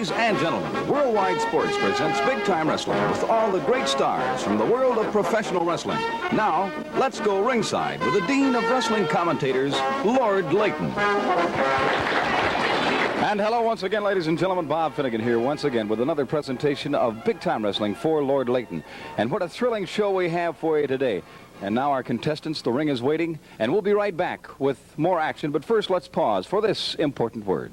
Ladies and gentlemen, Worldwide Sports presents Big Time Wrestling with all the great stars from the world of professional wrestling. Now, let's go ringside with the Dean of Wrestling Commentators, Lord Layton. And hello once again, ladies and gentlemen. Bob Finnegan here once again with another presentation of Big Time Wrestling for Lord Layton. And what a thrilling show we have for you today. And now our contestants, the ring is waiting, and we'll be right back with more action. But first, let's pause for this important word.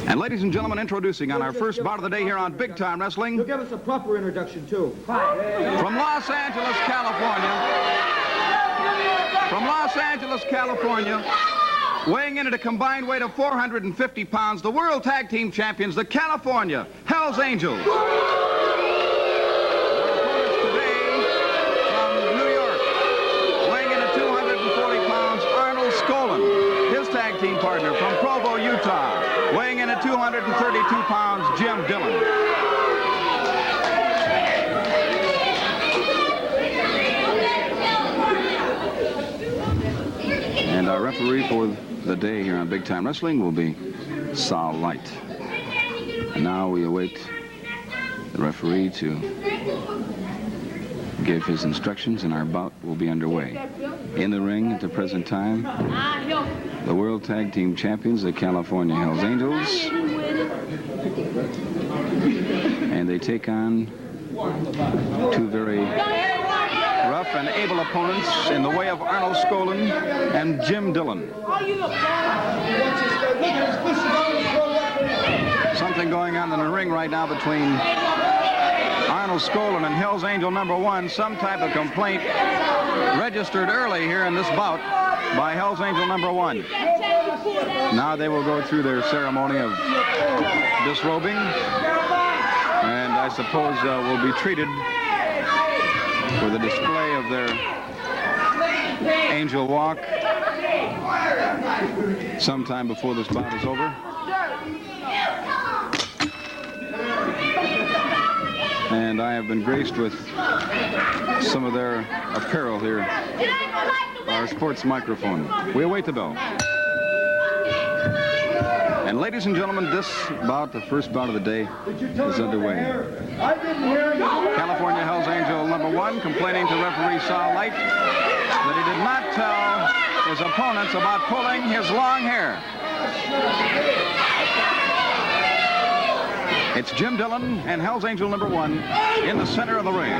And ladies and gentlemen, introducing on our first bout of the day here on Big Time Wrestling. You'll give us a proper introduction, too. From Los Angeles, California, weighing in at a combined weight of 450 pounds, the World Tag Team Champions, the California Hells Angels. Their opponents today from New York, weighing in at 240 pounds, Arnold Skaaland. His tag team partner from Provo, Utah, weighing in at 232 pounds, Jim Dillon. And our referee for the day here on Big Time Wrestling will be Sal Light. And now we await the referee to give his instructions, and our bout will be underway. In the ring at the present time, the World Tag Team Champions, the California Hells Angels. And they take on two very rough and able opponents in the way of Arnold Skaaland and Jim Dillon. Something going on in the ring right now between Arnold Skaaland and Hells Angel number 1. Some type of complaint registered early here in this bout by Hells Angel number 1. Now they will go through their ceremony of disrobing, and I suppose will be treated with a display of their angel walk sometime before this bout is over. And I have been graced with some of their apparel here, our sports microphone. We await the bell. And ladies and gentlemen, this bout, the first bout of the day, is underway. California Hells Angel number 1 complaining to referee Sal Light that he did not tell his opponents about pulling his long hair. It's Jim Dillon and Hells Angel number 1 in the center of the ring.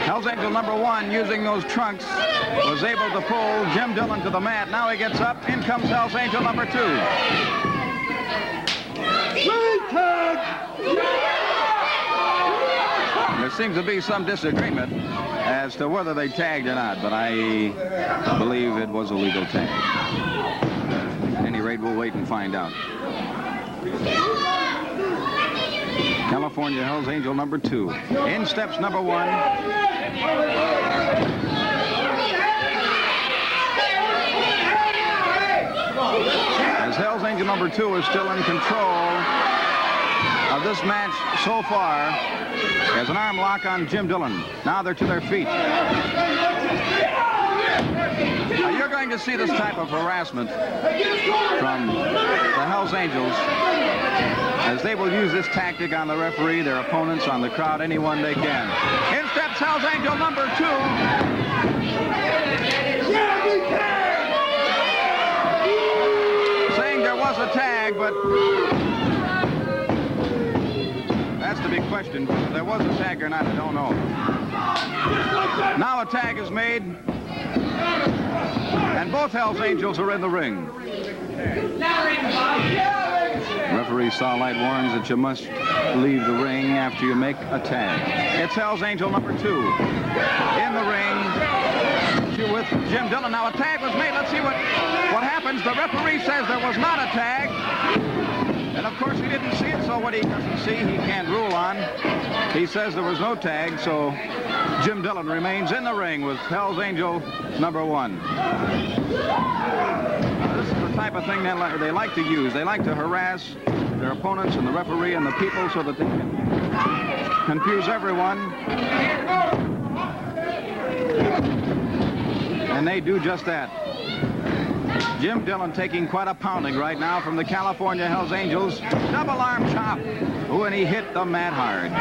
Hells Angel number 1, using those trunks, was able to pull Jim Dillon to the mat. Now he gets up. In comes Hells Angel number 2. There seems to be some disagreement as to whether they tagged or not, but I believe it was a legal tag. At any rate, we'll wait and find out. California Hells Angel number 2. In steps number 1. As Hells Angel number 2 is still in control of this match so far, there's an arm lock on Jim Dillon. Now they're to their feet. Now you're going to see this type of harassment from the Hells Angels, as they will use this tactic on the referee, their opponents, on the crowd, anyone they can. In steps Hells Angel number 2. Saying there was a tag, but that's the big question. If there was a tag or not, I don't know. Now a tag is made, and both Hells Angels are in the ring. Referee Starlight warns that you must leave the ring after you make a tag. It's Hells Angel number 2 in the ring with Jim Dillon. Now a tag was made. Let's see what happens. The referee says there was not a tag. And of course he didn't see it, so what he doesn't see, he can't rule on. He says there was no tag, so Jim Dillon remains in the ring with Hells Angel number 1. This is a type of thing they like to use. They like to harass their opponents and the referee and the people so that they can confuse everyone. And they do just that. Jim Dillon taking quite a pounding right now from the California Hells Angels. Double arm chop. Ooh, and he hit the mat hard. A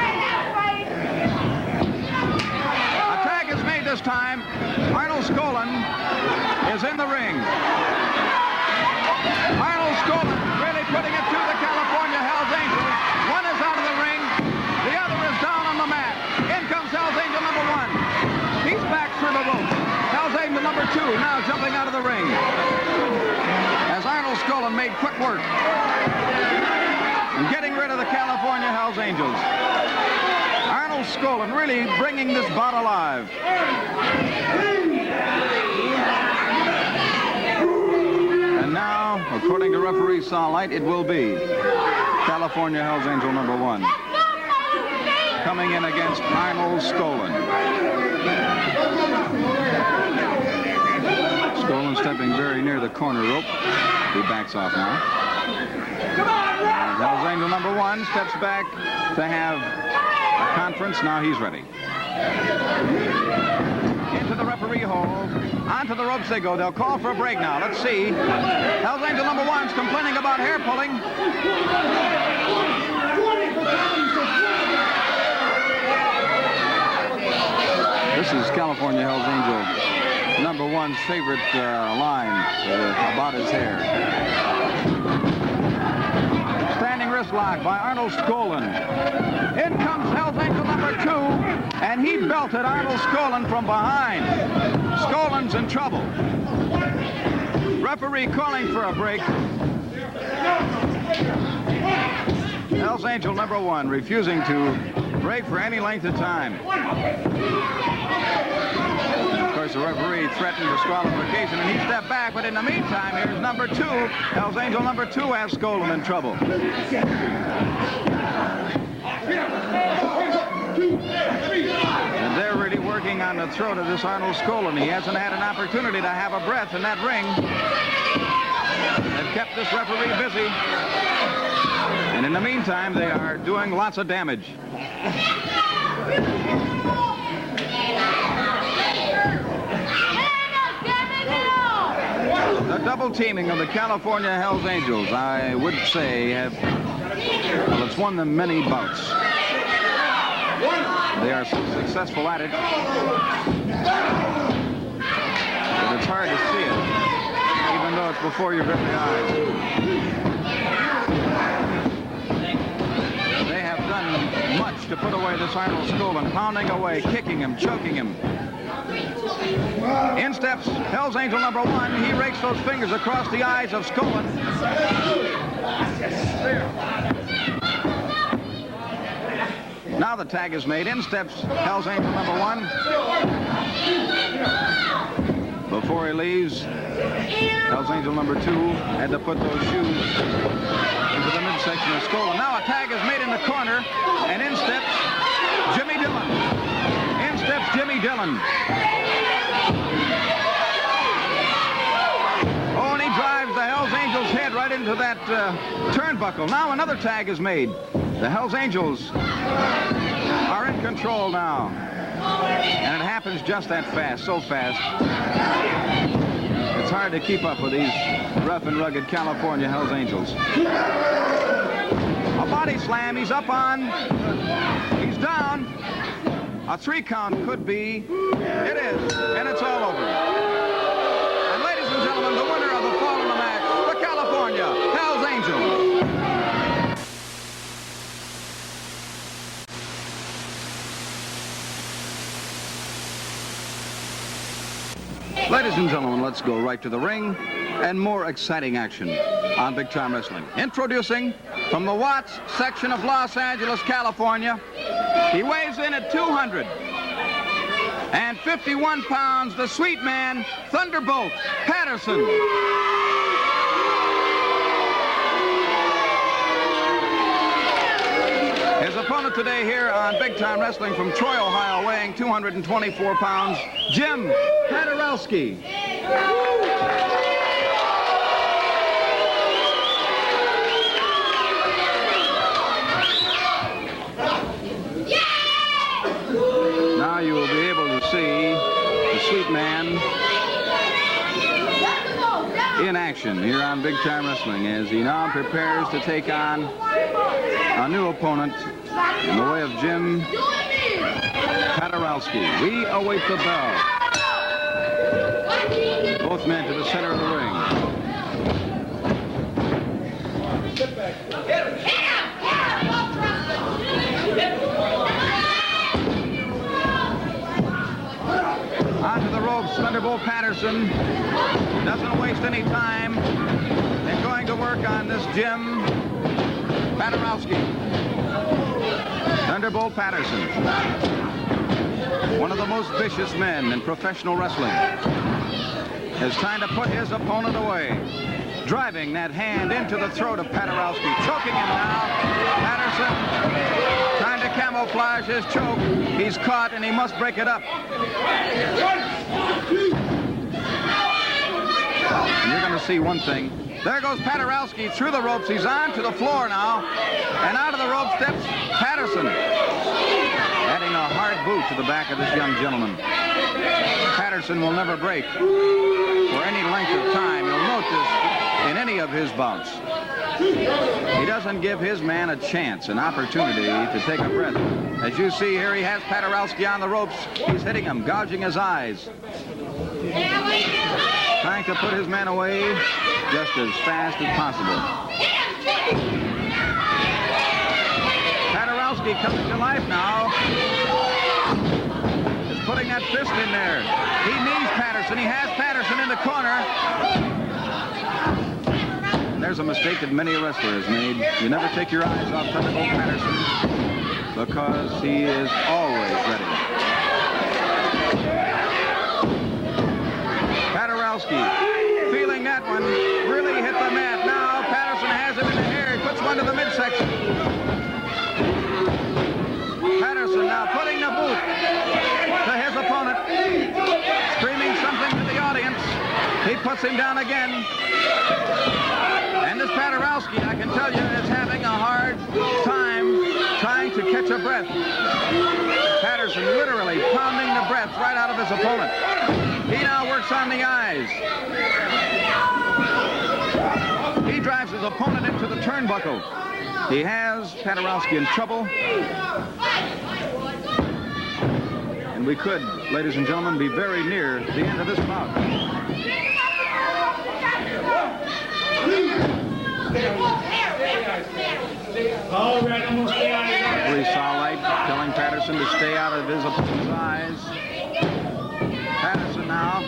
tag is made this time. Arnold Skaaland is in the ring. Arnold Skaaland really putting it to the California Hells Angels. One is out of the ring. The other is down on the mat. In comes Hells Angel number 1. He's back through the rope. Hells Angel number 2 now jumping out of the ring. As Arnold Skaaland made quick work and getting rid of the California Hells Angels. Arnold Skaaland really bringing this bout alive. And now, according to referee Starlight, it will be California Hells Angel number 1 coming in against Arnold Skaaland. Skaaland stepping very near the corner rope. He backs off now. And Hells Angel number 1 steps back to have a conference. Now he's ready. Into the referee hole. Onto the ropes they go. They'll call for a break now. Let's see. Hells Angel number 1's complaining about hair pulling. This is California Hells Angel number 1's favorite line about his hair. Standing wrist lock by Arnold Skaaland. In comes Hells Angel number 2, and he belted Arnold Skaaland from behind. Skaaland's in trouble. Referee calling for a break. Hells Angel number 1 refusing to break for any length of time. Of course, the referee threatened disqualification, and he stepped back, but in the meantime, here's number 2. Hells Angel number 2 has Skaaland in trouble. And they're really working on the throat of this Arnold Skaaland. He hasn't had an opportunity to have a breath in that ring. They've kept this referee busy. And in the meantime, they are doing lots of damage. The double teaming of the California Hells Angels, I would say, well, it's won them many bouts. They are so successful at it that it's hard to see it, even though it's before your very eyes. They have done much to put away this Arnold Skaaland, pounding away, kicking him, choking him. In steps Hells Angel number 1. He rakes those fingers across the eyes of Skaaland. Now the tag is made. In steps Hells Angel number 1. Before he leaves, Hells Angel number 2 had to put those shoes into the midsection of Skaaland. Now a tag is made in the corner, and in steps Jimmy Dillon. In steps Jimmy Dillon. Oh, and he drives the Hells Angels' head right into that turnbuckle. Now another tag is made. The Hells Angels are in control now. And it happens just that fast, so fast. It's hard to keep up with these rough and rugged California Hells Angels. A body slam, he's up on, he's down. A 3 count could be, it is, and it's all over. And ladies and gentlemen, the winner of the fall of the match, the California Hells Angels. Ladies and gentlemen, let's go right to the ring and more exciting action on Big Time Wrestling. Introducing from the Watts section of Los Angeles, California, he weighs in at 251 pounds, the sweet man, Thunderbolt Patterson. His opponent today here on Big Time Wrestling from Troy, Ohio, weighing 224 pounds, Jim Pateruski. complete man in action here on Big Time Wrestling as he now prepares to take on a new opponent in the way of Jim Pateruski. We await the bell. Both men to the center of the ring. Onto the ropes, Thunderbolt Patterson doesn't waste any time. They're going to work on this Jim Pateruski. Thunderbolt Patterson, one of the most vicious men in professional wrestling, is trying to put his opponent away. Driving that hand into the throat of Pateruski, choking him now. Patterson trying to camouflage his choke. He's caught and he must break it up. And you're going to see one thing. There goes Pateruski through the ropes. He's on to the floor now. And out of the rope steps Patterson, adding a hard boot to the back of this young gentleman. Patterson will never break for any length of time. You'll note this in any of his bouts. He doesn't give his man a chance, an opportunity to take a breath. As you see here, he has Pateruski on the ropes. He's hitting him, gouging his eyes. Trying to put his man away just as fast as possible. Pateruski coming to life now. Is putting that fist in there. He needs Patterson. He has Patterson in the corner. There's a mistake that many a wrestler has made. You never take your eyes off Thunderbolt Patterson because he is always ready. Pateruski feeling that one, really hit the mat. Now Patterson has him in the air. He puts one to the midsection. Patterson now putting the boot to his opponent, screaming something to the audience. He puts him down again. And this Pateruski, I can tell you, is having a hard time trying to catch a breath. Patterson literally pounding the breath right out of his opponent. He now works on the eyes. He drives his opponent into the turnbuckle. He has Pateruski in trouble. And we could, ladies and gentlemen, be very near the end of this bout. All right, almost stay out of his eyes. Referee Starlight telling Patterson to stay out of his opponent's eyes. Patterson now.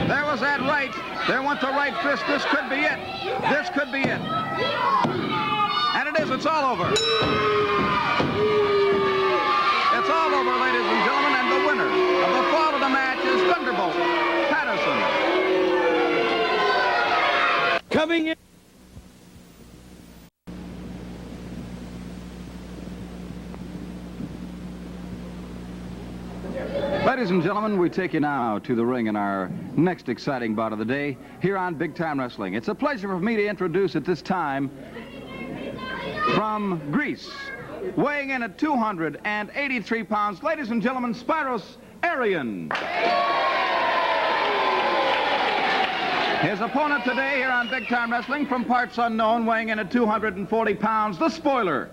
There was that right. There went the right fist. This could be it. This could be it. And it is. It's all over. It's all over, ladies and gentlemen, and the winner of the fall of the match is Thunderbolt Patterson. Coming in. Ladies and gentlemen, we take you now to the ring in our next exciting bout of the day here on Big Time Wrestling. It's a pleasure for me to introduce at this time from Greece, weighing in at 283 pounds, ladies and gentlemen, Spiros Arion. His opponent today here on Big Time Wrestling, from parts unknown, weighing in at 240 pounds, the Spoiler.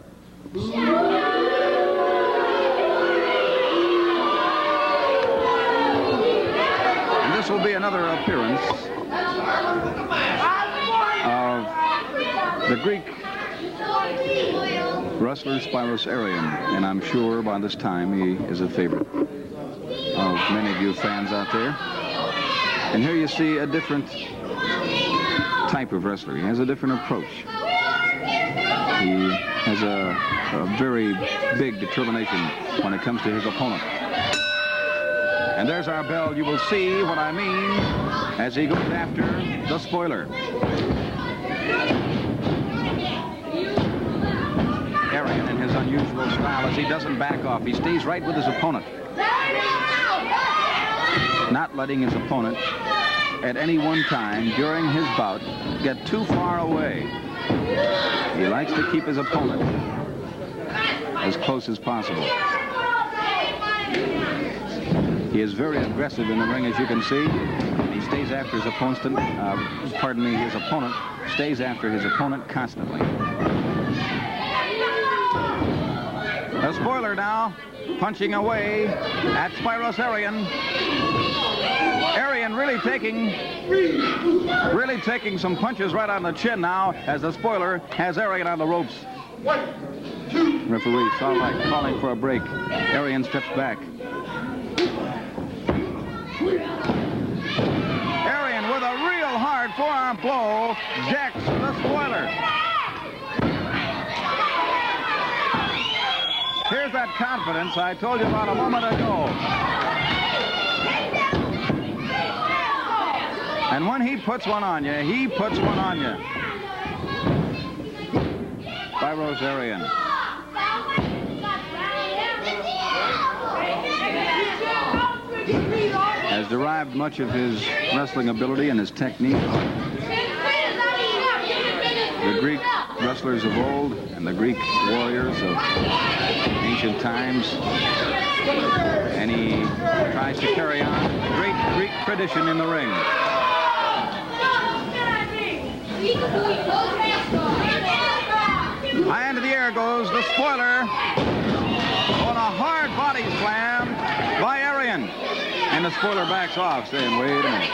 And this will be another appearance of the Greek wrestler Spiros Arion, and I'm sure by this time he is a favorite of many of you fans out there. And here you see a different type of wrestler. He has a different approach. He has a very big determination when it comes to his opponent. And there's our bell. You will see what I mean as he goes after the Spoiler. Arion in his unusual style as he doesn't back off. He stays right with his opponent, not letting his opponent at any one time during his bout get too far away. He likes to keep his opponent as close as possible. He is very aggressive in the ring, as you can see. He stays after his opponent. His opponent stays after his opponent constantly. The spoiler now, punching away at Spiros Arion. Arion really taking some punches right on the chin now, as the spoiler has Arion on the ropes. 1, 2. Referee Starlight calling for a break. Arion steps back. Arion with a real hard forearm blow decks the spoiler. Here's that confidence I told you about a moment ago. And when he puts one on you, he puts one on you. Spiros Arion. Has derived much of his wrestling ability and his technique. The Greek wrestlers of old and the Greek warriors of ancient times. And he tries to carry on great Greek tradition in the ring. High into the air goes the spoiler on a hard body slam by Arion. And the spoiler backs off, saying, wait a minute.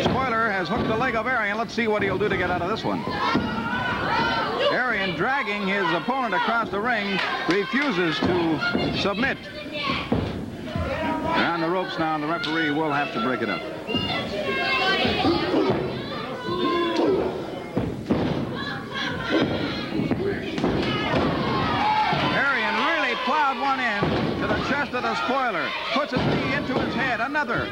Spoiler has hooked the leg of Arion. Let's see what he'll do to get out of this one. Arion, dragging his opponent across the ring, refuses to submit. They're on the ropes now, and the referee will have to break it up. Arion really plowed one in to the chest of the spoiler, puts his knee into his head, another,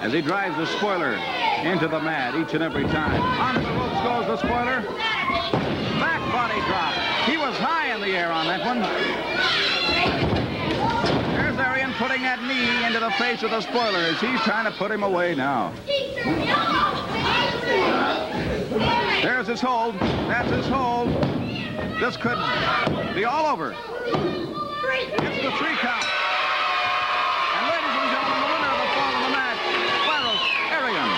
as he drives the spoiler into the mat each and every time. Onto the ropes goes the spoiler. Back body drop. He was high in the air on that one. There's Arion putting that knee into the face of the spoiler as he's trying to put him away now. There's his hold. That's his hold. This could be all over. It's the 3 count. And ladies and gentlemen, the winner of the fall of the match, Spiros Arion.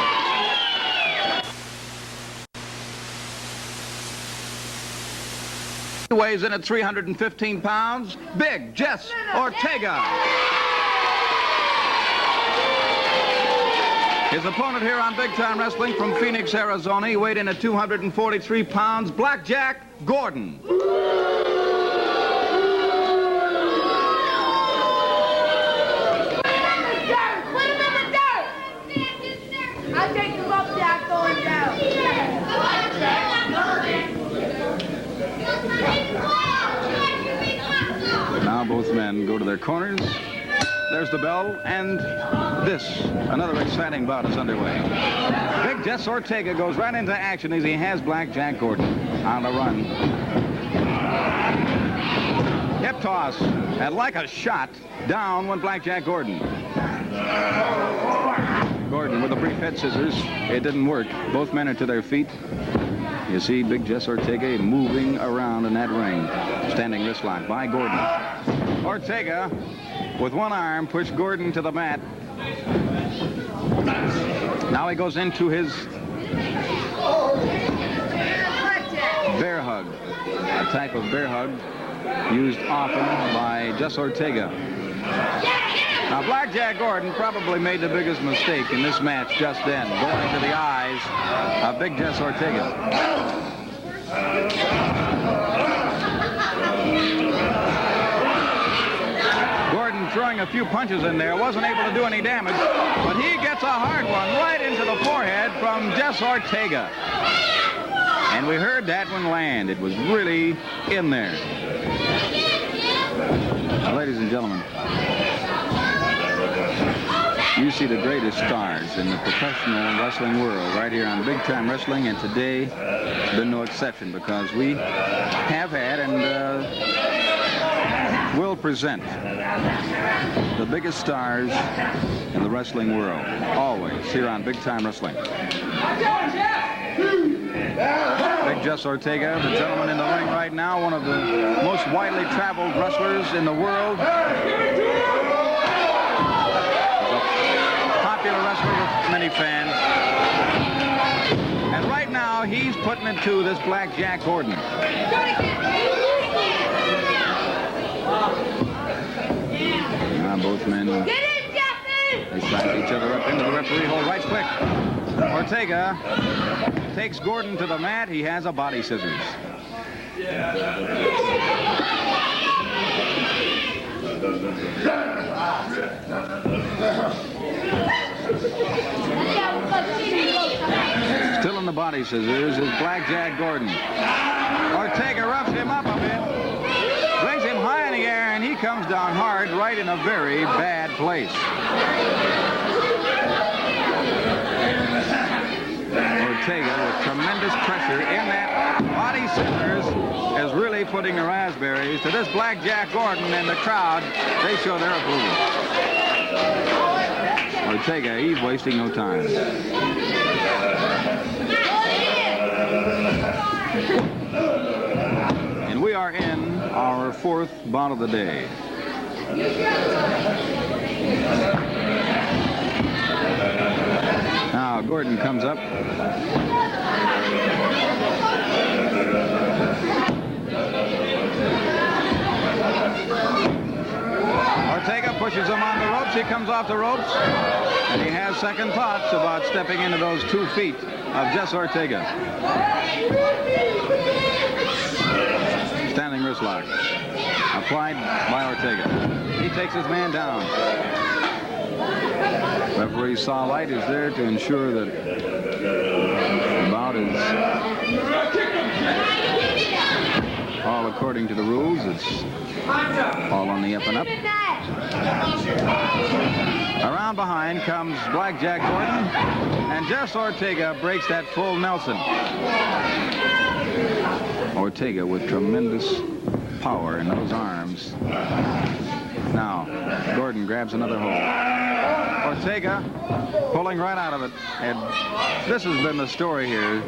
He weighs in at 315 pounds, Big Jess Ortega. His opponent here on Big Time Wrestling from Phoenix, Arizona, he weighed in at 243 pounds, Blackjack Gordon. Now both men go to their corners. There's the bell, and another exciting bout is underway. Big Jess Ortega goes right into action as he has Blackjack Gordon on the run. Hip toss, and like a shot, down went Blackjack Gordon. Gordon with a brief head scissors. It didn't work. Both men are to their feet. You see Big Jess Ortega moving around in that ring. Standing wrist lock by Gordon. Ortega, with one arm, pushed Gordon to the mat. Now he goes into his bear hug. A type of bear hug used often by Jess Ortega. Now, Blackjack Gordon probably made the biggest mistake in this match just then, going into the eyes of Big Jess Ortega. Gordon throwing a few punches in there, wasn't able to do any damage, but he gets a hard one right into the forehead from Jess Ortega. And we heard that one land. It was really in there. Ladies and gentlemen, you see the greatest stars in the professional wrestling world right here on Big Time Wrestling, and today has been no exception, because we have had and will present the biggest stars in the wrestling world, always here on Big Time Wrestling. Big Jess Ortega, the gentleman in the ring right now, one of the most widely traveled wrestlers in the world. He's a popular wrestler with many fans. And right now, he's putting it to this Blackjack Gordon. Now both men, they slap each other up into the referee hole. Right quick. Ortega takes Gordon to the mat. He has a body scissors. Still in the body scissors is Blackjack Gordon. Ortega roughs him up a bit, brings him high in the air, and he comes down hard right in a very bad place. Ortega, with tremendous pressure in that body scissors, is really putting the raspberries to this Blackjack Gordon, and the crowd, they show their approval. Ortega, he's wasting no time. And we are in our fourth bout of the day. Now Gordon comes up. Ortega pushes him on the ropes. He comes off the ropes. And he has second thoughts about stepping into those 2 feet of Jess Ortega. Standing wrist lock. Applied by Ortega. He takes his man down. Referee Starlight is there to ensure that the bout is all according to the rules. It's all on the up and up. Around behind comes Blackjack Gordon, and Jess Ortega breaks that full Nelson. Ortega with tremendous power in those arms. Now, Gordon grabs another hold. Ortega pulling right out of it. And this has been the story here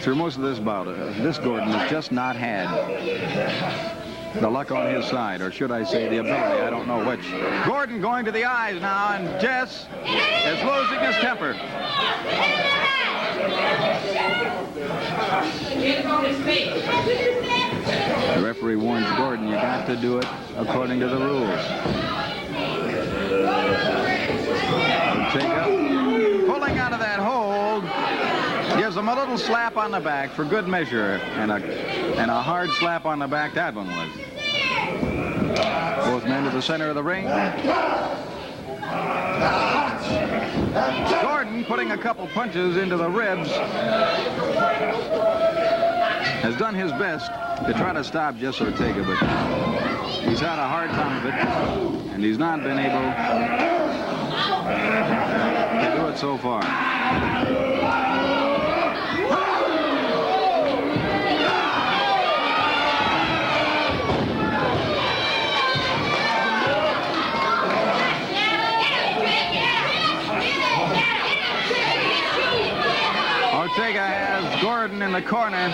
through most of this bout. This Gordon has just not had the luck on his side, or should I say the ability, I don't know which. Gordon going to the eyes now, and Jess is losing his temper. The referee warns Gordon, you got to do it according to the rules. Ortega pulling out of that hold, gives him a little slap on the back for good measure, and a hard slap on the back that one was. Both men to the center of the ring. Gordon putting a couple punches into the ribs has done his best to try to stop Jess Ortega, but he's had a hard time of it, and he's not been able to do it so far. Ortega has Gordon in the corner.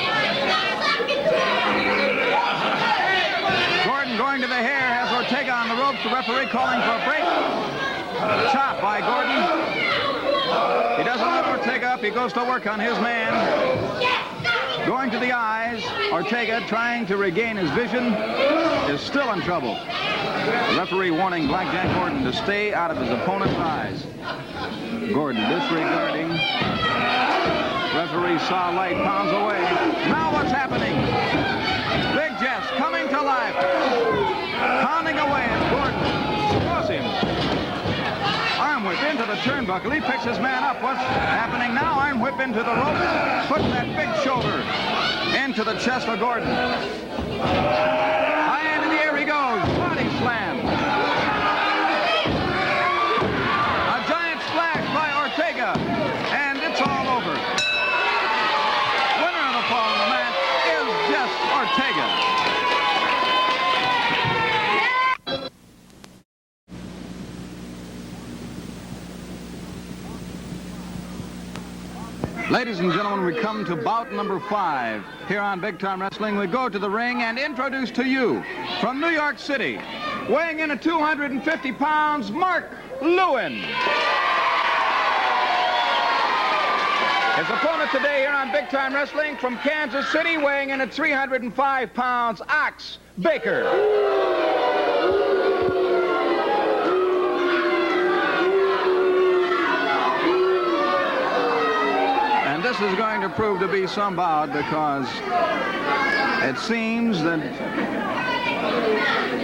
Gordon going to the hair, has Ortega on the ropes. The referee calling for a break. Chop by Gordon. He doesn't let Ortega up. He goes to work on his man. Going to the eyes. Ortega, trying to regain his vision, is still in trouble. The referee warning Blackjack Gordon to stay out of his opponent's eyes. Gordon disregarding. Referee saw light, pounds away. Now what's happening? Big Jess coming to life. Pounding away at Gordon. Throws him. Arm whip into the turnbuckle. He picks his man up. What's happening now? Arm whip into the rope. Puts that big shoulder into the chest of Gordon. High end in the air he goes. Body slam. A giant splash by Ortega. And it's all over. Winner of the fall on the mat is Jess Ortega. Ladies and gentlemen, we come to bout number 5 here on Big Time Wrestling. We go to the ring and introduce to you from New York City, weighing in at 250 pounds, Mark Lewin. His opponent today here on Big Time Wrestling from Kansas City, weighing in at 305 pounds, Ox Baker. And this is going to prove to be some bout because it seems that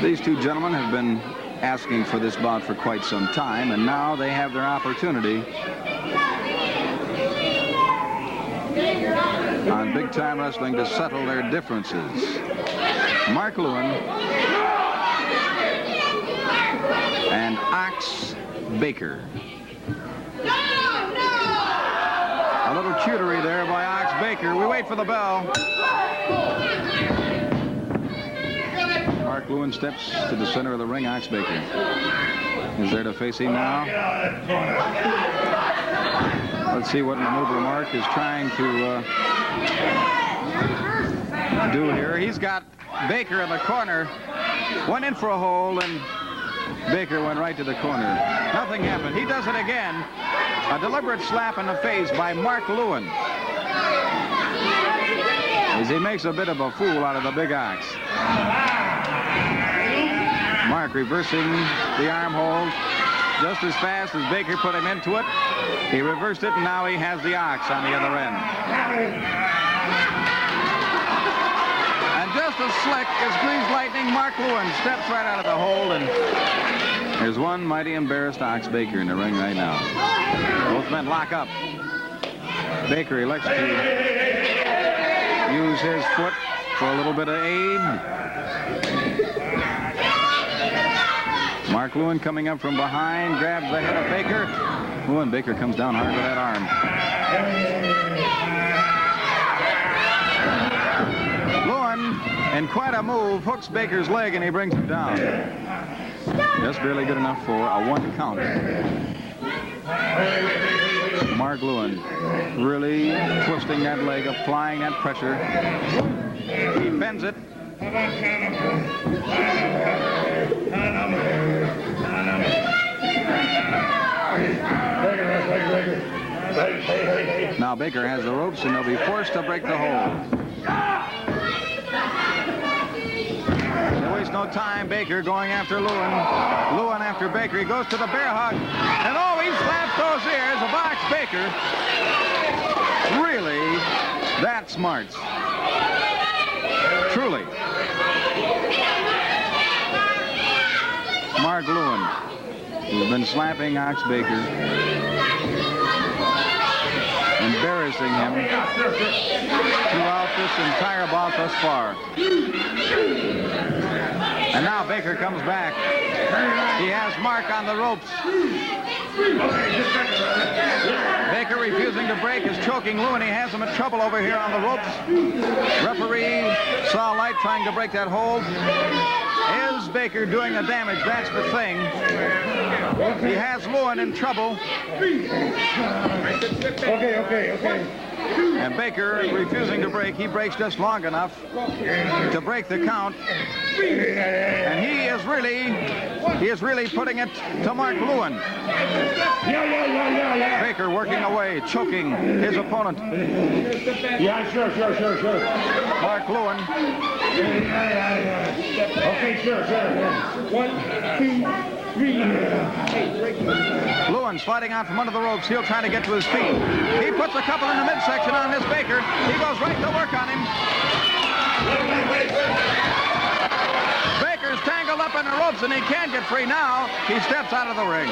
these two gentlemen have been asking for this bout for quite some time, and now they have their opportunity on Big Time Wrestling to settle their differences. Mark Lewin and Ox Baker. A little cutery there by Ox Baker. We wait for the bell. Mark Lewin steps to the center of the ring. Ox Baker is there to face him now. Let's see what maneuver Mark is trying to do here. He's got Baker in the corner. Went in for a hole, and Baker went right to the corner. Nothing happened. He does it again. A deliberate slap in the face by Mark Lewin as he makes a bit of a fool out of the big Ox. Mark reversing the arm hold just as fast as Baker put him into it. He reversed it, and now he has the Ox on the other end. And just as slick as greased lightning, Mark Lewin steps right out of the hold, and there's one mighty embarrassed Ox Baker in the ring right now. Both men lock up. Baker elects to use his foot for a little bit of aid. Mark Lewin coming up from behind, grabs the head of Baker. Oh, and Baker comes down hard with that arm. Lewin, in quite a move, hooks Baker's leg and he brings him down. Just barely good enough for a 1 count. Mark Lewin really twisting that leg, applying that pressure. He bends it. Now Baker has the ropes, and they'll be forced to break the hold. They waste no time. Baker going after Lewin. Lewin after Baker. He goes to the bear hug, and oh, he slaps those ears of Ox Baker. Really, that smarts. Truly. Mark Lewin, who's been slapping Ox Baker, embarrassing him throughout this entire bout thus far. And now Baker comes back. He has Mark on the ropes. Baker refusing to break, is choking Lewin. He has him in trouble over here on the ropes. Referee saw light trying to break that hold. Is Baker doing the damage? That's the thing. He has Lewin in trouble. Okay. And Baker refusing to break. He breaks just long enough to break the count. And he is really putting it to Mark Lewin. Baker working away, choking his opponent. Yeah, sure. Mark Lewin. Okay, sure. 1, 2, 3. Lewin sliding out from under the ropes. He'll try to get to his feet. He puts a couple in the midsection on this Baker. He goes right to work on him. Baker's tangled up in the ropes, and he can't get free now. He steps out of the ring.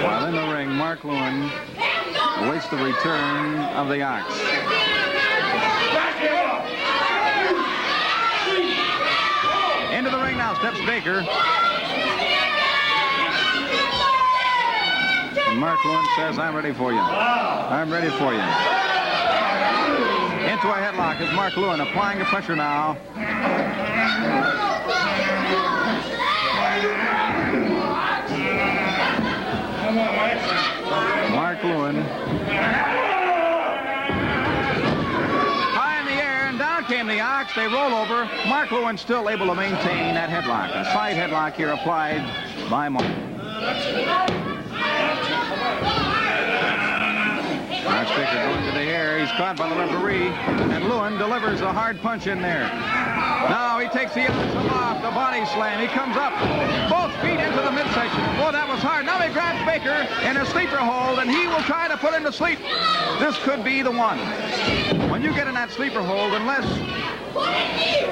While in the ring, Mark Lewin waits the return of the Ox. Into the ring now steps Baker. And Mark Lewin says, I'm ready for you. I'm ready for you. Into a headlock is Mark Lewin applying the pressure now. Mark Lewin. High in the air, and down came the ox. They roll over. Mark Lewin still able to maintain that headlock. A side headlock here applied by Mark. Mark Sticker going to the air. He's caught by the referee, and Lewin delivers a hard punch in there. Now he takes the Anderson off, the body slam. He comes up, both feet into the midsection. Boy, that was hard. Now he grabs Baker in a sleeper hold, and he will try to put him to sleep. This could be the one. When you get in that sleeper hold, unless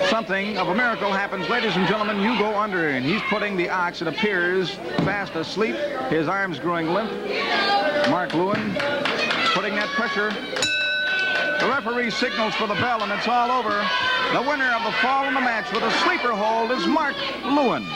something of a miracle happens, ladies and gentlemen, you go under, and he's putting the ox, it appears, fast asleep. His arms growing limp. Mark Lewin putting that pressure. The referee signals for the bell, and it's all over. The winner of the fall in the match with a sleeper hold is Mark Lewin.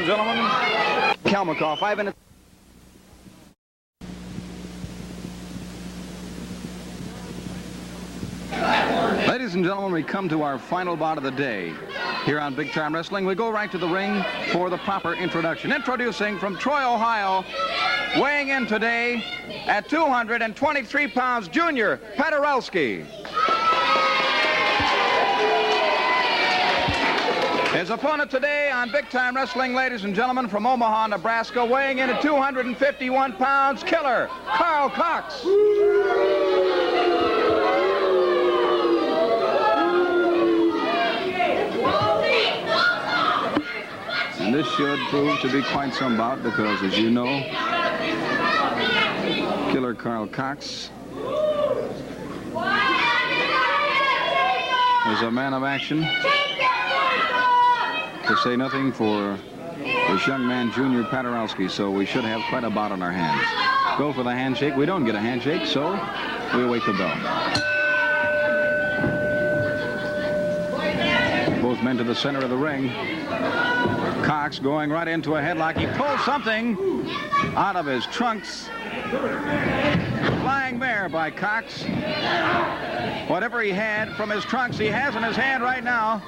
Gentlemen, Kalmakoff, 5 minutes. Ladies and gentlemen, we come to our final bout of the day. Here on Big Time Wrestling, we go right to the ring for the proper introduction. Introducing from Troy, Ohio, weighing in today at 223 pounds, Junior Pateruski. His opponent today on Big Time Wrestling, ladies and gentlemen, from Omaha, Nebraska, weighing in at 251 pounds, Killer Karl Cox. And this should prove to be quite some bout because, as you know, Killer Karl Cox is a man of action. To say nothing for this young man, Junior Pateruski, so we should have quite a bout on our hands. Go for the handshake. We don't get a handshake, so we await the bell. Both men to the center of the ring. Cox going right into a headlock. He pulls something out of his trunks. Flying mare by Cox. Whatever he had from his trunks, he has in his hand right now.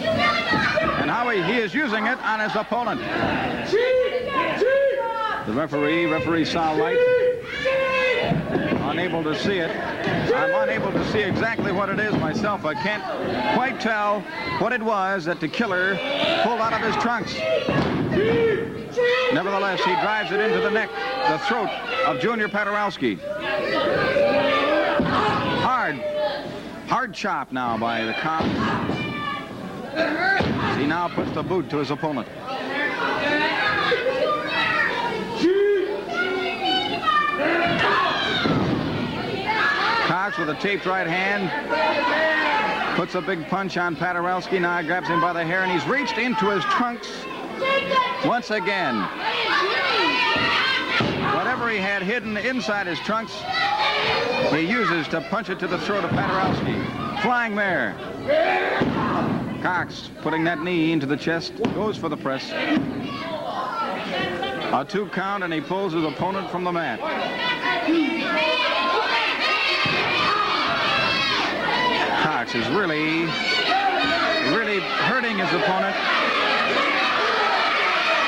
And how he is using it on his opponent. The referee saw light. Unable to see it. I'm unable to see exactly what it is myself. I can't quite tell what it was that the Killer pulled out of his trunks. Nevertheless, he drives it into the neck, the throat of Junior Pateruski. Hard chop now by the cop. He now puts the boot to his opponent. Cox with a taped right hand puts a big punch on Pateruski. Now he grabs him by the hair, and he's reached into his trunks once again. Whatever he had hidden inside his trunks, he uses to punch it to the throat of Pateruski. Flying mare. Cox putting that knee into the chest, goes for the press. A 2 count, and he pulls his opponent from the mat. Cox is really hurting his opponent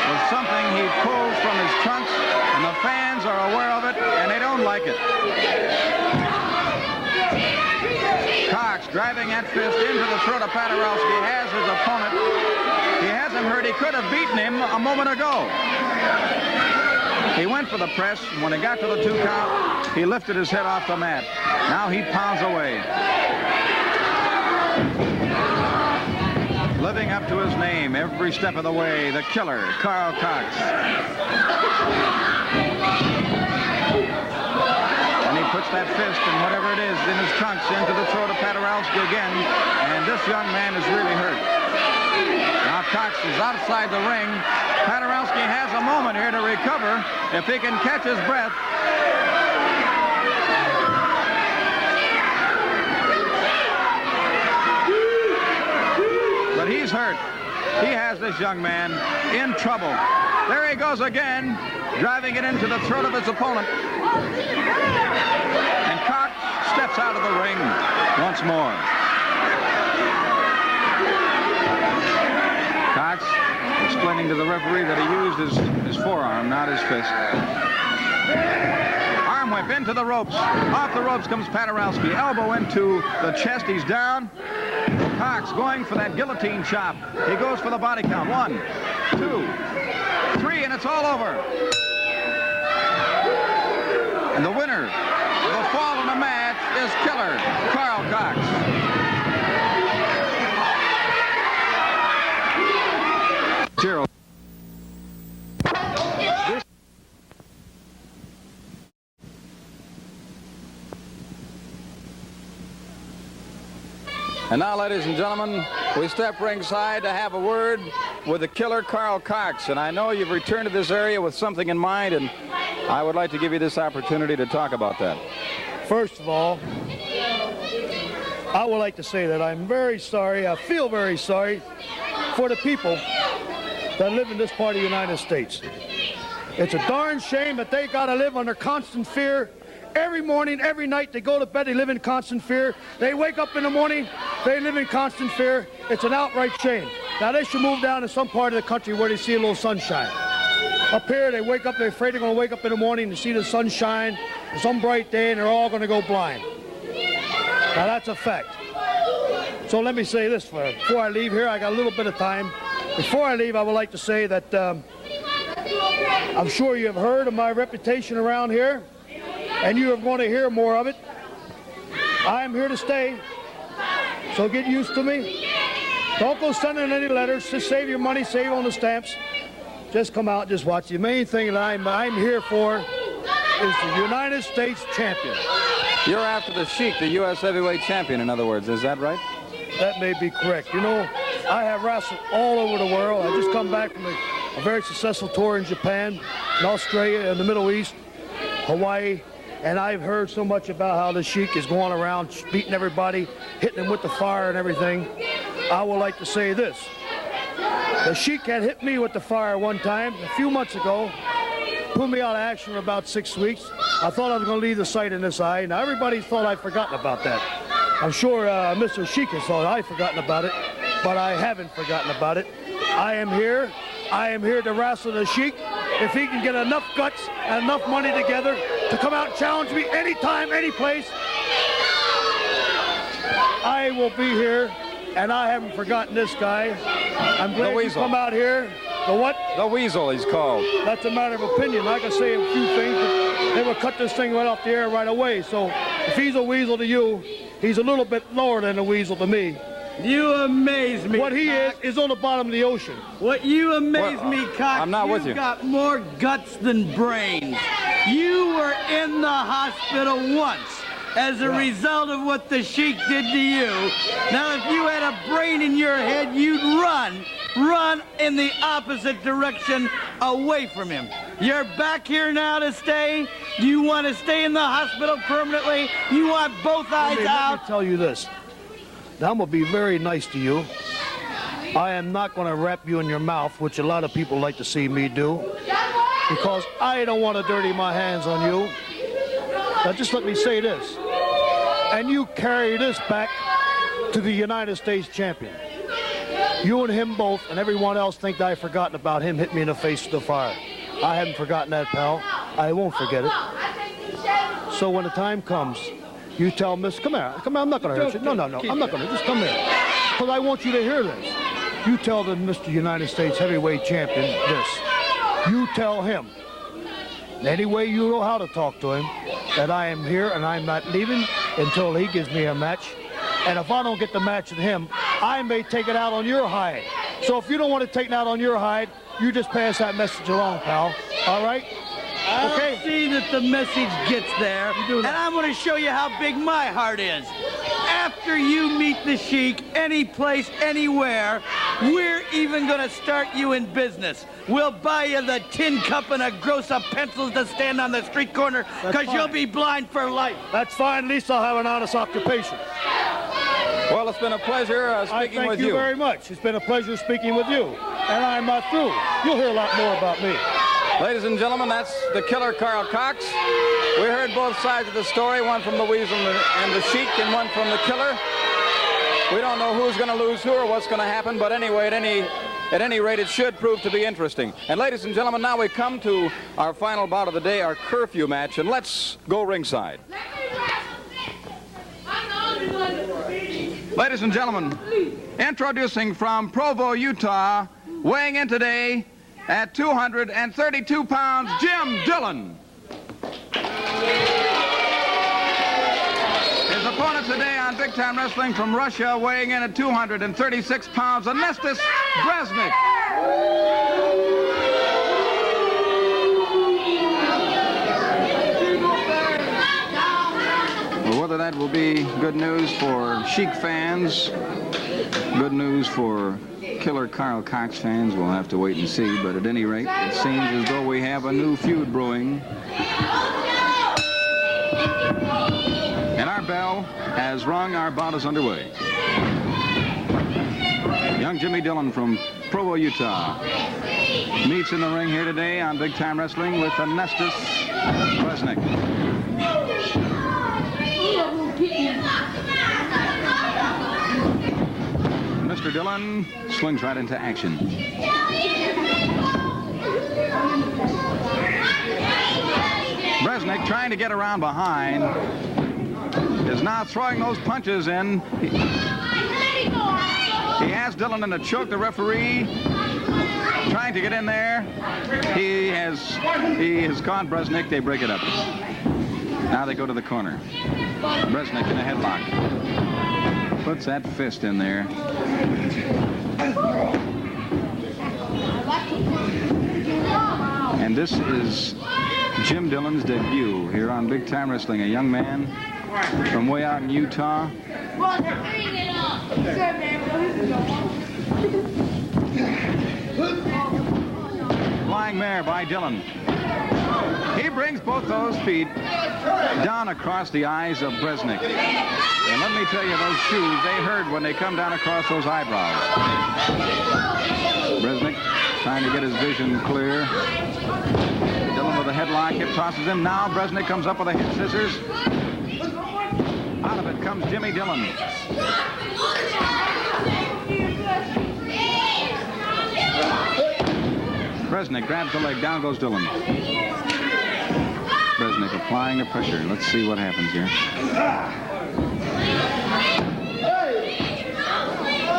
with something he pulls from his trunks, and the fans are aware of it, and they don't like it. Cox driving that fist into the throat of Pateruski, has his opponent. He has him hurt. He could have beaten him a moment ago. He went for the press, and when he got to the 2 count, he lifted his head off the mat. Now he pounds away. Living up to his name every step of the way, the killer, Karl Cox. And he puts that fist and whatever it is in his trunks into the throat of Pateruski again, and this young man is really hurt. Now Cox is outside the ring. Pateruski has a moment here to recover if he can catch his breath. But he's hurt. He has this young man in trouble. There he goes again, driving it into the throat of his opponent. And Cox steps out of the ring once more. Cox explaining to the referee that he used his forearm, not his fist. Arm whip into the ropes. Off the ropes comes Pateruski. Elbow into the chest. He's down. Cox going for that guillotine chop. He goes for the body count. 1, 2, 3, and it's all over. And the winner of the fall in the match is killer Karl Cox. Zero. And now, ladies and gentlemen, we step ringside to have a word with the killer Karl Cox. And I know you've returned to this area with something in mind, and I would like to give you this opportunity to talk about that. First of all, I would like to say that I'm very sorry, I feel very sorry for the people that live in this part of the United States. It's a darn shame that they got to live under constant fear. Every morning, every night, they go to bed, they live in constant fear. They wake up in the morning, they live in constant fear. It's an outright shame. Now, they should move down to some part of the country where they see a little sunshine. Up here, they wake up, they're afraid they're going to wake up in the morning and see the sunshine, some bright day, and they're all going to go blind. Now, that's a fact. So let me say this before I leave here. I got a little bit of time. Before I leave, I would like to say that I'm sure you have heard of my reputation around here, and you are going to hear more of it. I am here to stay, so get used to me. Don't go sending any letters. Just save your money, save on the stamps. Just come out, just watch. The main thing that I'm here for is the United States champion. You're after the Sheik, the U.S. heavyweight champion, in other words. Is that right? That may be correct. You know, I have wrestled all over the world. I just come back from a very successful tour in Japan, in Australia, in the Middle East, Hawaii. And I've heard so much about how the Sheik is going around beating everybody, hitting them with the fire and everything. I would like to say this. The Sheik had hit me with the fire one time a few months ago, put me out of action for about 6 weeks. I thought I was going to leave the sight in this eye. Now, everybody thought I'd forgotten about that. I'm sure Mr. Sheik has thought I'd forgotten about it, but I haven't forgotten about it. I am here. I am here to wrestle the Sheik. If he can get enough guts and enough money together to come out and challenge me anytime, any place, I will be here, and I haven't forgotten this guy. I'm glad you come out here. The what? The Weasel, he's called. That's a matter of opinion. I can say a few things, but they will cut this thing right off the air right away. So if he's a weasel to you, he's a little bit lower than a weasel to me. You amaze me. What he is on the bottom of the ocean. What you amaze me, Cox. I'm not with you. You've got more guts than brains. You were in the hospital once as a result of what the Sheik did to you. Now, if you had a brain in your head, you'd run in the opposite direction away from him. You're back here now to stay. Do you want to stay in the hospital permanently? You want both eyes out? Let me tell you this. Now, I'm going to be very nice to you. I am not going to wrap you in your mouth, which a lot of people like to see me do, because I don't want to dirty my hands on you. Now, just let me say this. And you carry this back to the United States champion. You and him both and everyone else think that I've forgotten about him hitting me in the face with the fire. I haven't forgotten that, pal. I won't forget it. So when the time comes, you tell Miss, come here, I'm not going to hurt you. No, I'm not going to, just come here. Because I want you to hear this. You tell the Mr. United States heavyweight champion this. You tell him any way you know how to talk to him, that I am here and I'm not leaving until he gives me a match. And if I don't get the match with him, I may take it out on your hide. So if you don't want to take it out on your hide, you just pass that message along, pal. All right? I'll see that the message gets there, and I'm going to show you how big my heart is. After you meet the Sheik, any place, anywhere, we're even going to start you in business. We'll buy you the tin cup and a gross of pencils to stand on the street corner, because you'll be blind for life. That's fine. At least I'll have an honest occupation. Well, it's been a pleasure speaking with you. Thank you very much. It's been a pleasure speaking with you. And I'm not through. You'll hear a lot more about me. Ladies and gentlemen, that's the killer Karl Cox. We heard both sides of the story, one from the Weasel and the Sheik and one from the killer. We don't know who's going to lose who or what's going to happen, but anyway, at any rate, it should prove to be interesting. And ladies and gentlemen, now we come to our final bout of the day, our curfew match, and let's go ringside. Ladies and gentlemen, introducing from Provo, Utah, weighing in today at 232 pounds, Jim Dillon. His opponent today on Big Time Wrestling from Russia, weighing in at 236 pounds, Anestis Bresnick. Well, whether that will be good news for Sheik fans, good news for killer Karl Cox fans, we'll have to wait and see. But at any rate, it seems as though we have a new feud brewing. And our bell has rung. Our bout is underway. Young Jimmy Dillon from Provo, Utah, meets in the ring here today on Big Time Wrestling with Anestis Bresnick. Mr. Dillon swings right into action. Bresnick, trying to get around behind, is now throwing those punches in. He has Dillon in a choke. The referee trying to get in there. He has caught Bresnick. They break it up. Now they go to the corner. Bresnick in a headlock. Puts that fist in there. And this is Jim Dillon's debut here on Big Time Wrestling. A young man from way out in Utah. Flying mare by Dillon. He brings both those feet down across the eyes of Bresnick. And let me tell you, those shoes, they hurt when they come down across those eyebrows. Bresnick trying to get his vision clear. Dillon with a headlock, hip tosses him. Now Bresnick comes up with a hip scissors. Out of it comes Jimmy Dillon. Bresnick grabs the leg, down goes Dillon. Bresnick applying the pressure. Let's see what happens here.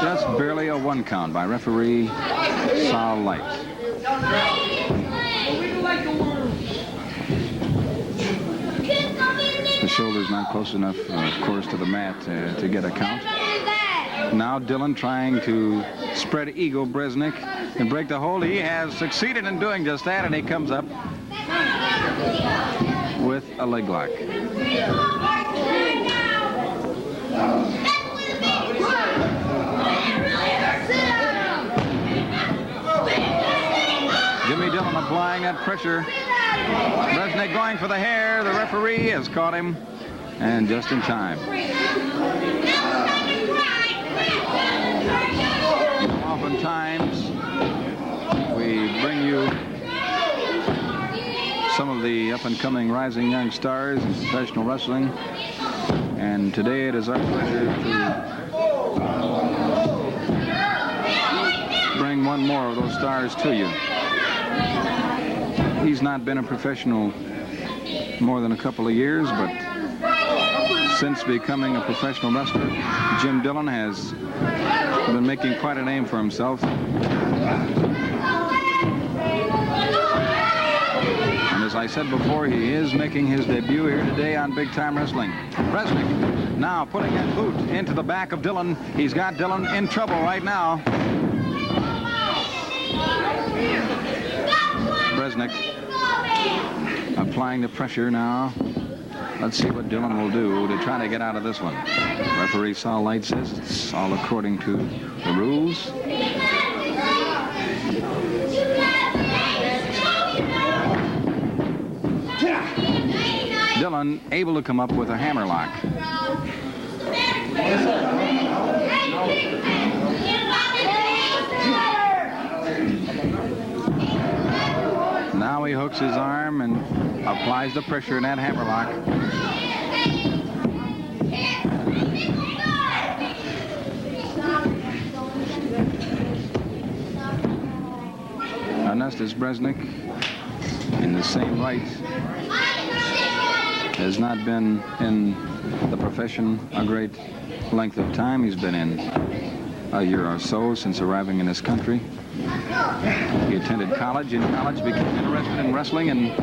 Just barely a 1 count by referee Sal Light. The shoulder's not close enough, of course, to the mat to get a count. Now Dillon trying to spread eagle Bresnick and break the hold. He has succeeded in doing just that, and he comes up with a leg lock. Jimmy Dillon applying that pressure. Bresnick going for the hair. The referee has caught him, and just in time. Oftentimes, we bring you some of the up-and-coming rising young stars in professional wrestling. And today it is our pleasure to bring one more of those stars to you. He's not been a professional more than a couple of years, but since becoming a professional wrestler, Jim Dillon has been making quite a name for himself. And his As I said before, he is making his debut here today on Big Time Wrestling. Bresnick now putting that boot into the back of Dillon. He's got Dillon in trouble right now. Bresnick applying the pressure now. Let's see what Dillon will do to try to get out of this one. Referee Saul Light says it's all according to the rules. Dillon able to come up with a hammerlock. Now he hooks his arm and applies the pressure in that hammerlock. Anestis Bresnick in the same right. Has not been in the profession a great length of time. He's been in a year or so since arriving in this country. He attended college. In college, became interested in wrestling, and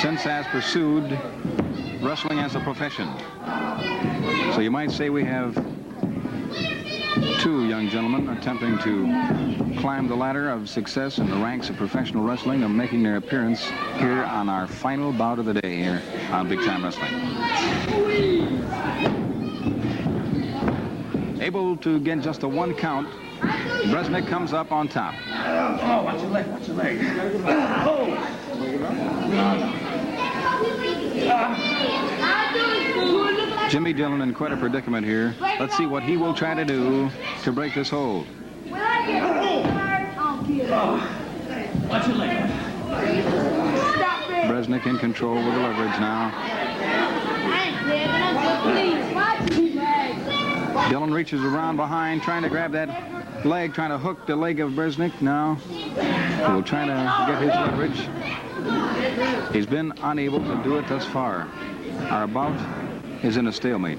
since has pursued wrestling as a profession. So you might say we have two young gentlemen attempting to climb the ladder of success in the ranks of professional wrestling and making their appearance here on our final bout of the day here on Big Time Wrestling. Able to get just a one count, Bresnick comes up on top. Oh, watch your leg, watch your leg. Oh! Jimmy Dillon in quite a predicament here. Let's see what he will try to do to break this hold. Watch your leg. Bresnick in control with the leverage now. Dillon reaches around behind, trying to grab that leg, trying to hook the leg of Bresnick now. He'll try to get his leverage. He's been unable to do it thus far. Our bout is in a stalemate.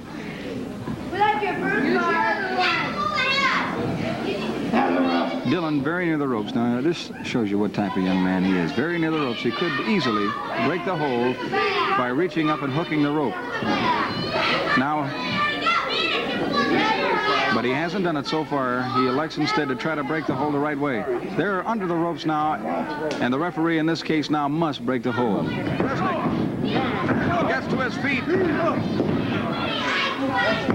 Dillon very near the ropes. Now, this shows you what type of young man he is. Very near the ropes. He could easily break the hold by reaching up and hooking the rope. Now, but he hasn't done it so far. He elects instead to try to break the hold the right way. They're under the ropes now, and the referee in this case now must break the hold. Bresnick gets to his feet.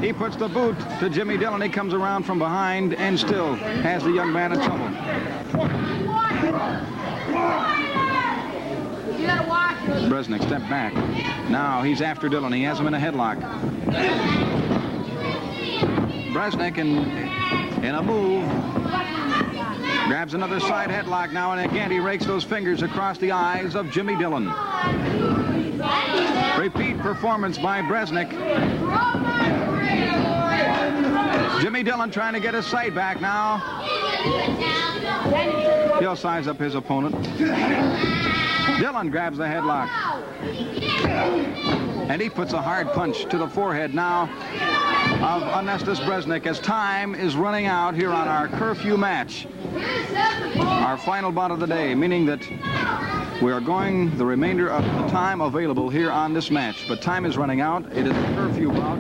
He puts the boot to Jimmy Dillon. He comes around from behind and still has the young man in trouble. Bresnick stepped back. Now he's after Dillon. He has him in a headlock. Bresnick in a move grabs another side headlock now, and again he rakes those fingers across the eyes of Jimmy Dillon. Repeat performance by Bresnick. Jimmy Dillon trying to get his sight back now. He'll size up his opponent. Dillon grabs the headlock. And he puts a hard punch to the forehead now of Anestis Bresnick as time is running out here on our curfew match. Our final bout of the day, meaning that we are going the remainder of the time available here on this match. But time is running out. It is a curfew bout,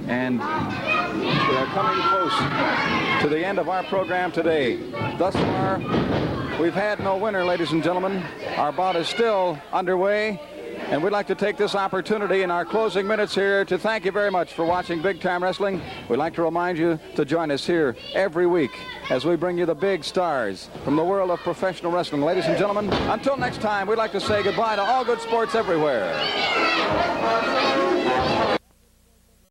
and we are coming close to the end of our program today. Thus far, we've had no winner, ladies and gentlemen. Our bout is still underway. And we'd like to take this opportunity in our closing minutes here to thank you very much for watching Big Time Wrestling. We'd like to remind you to join us here every week as we bring you the big stars from the world of professional wrestling. Ladies and gentlemen, until next time, we'd like to say goodbye to all good sports everywhere.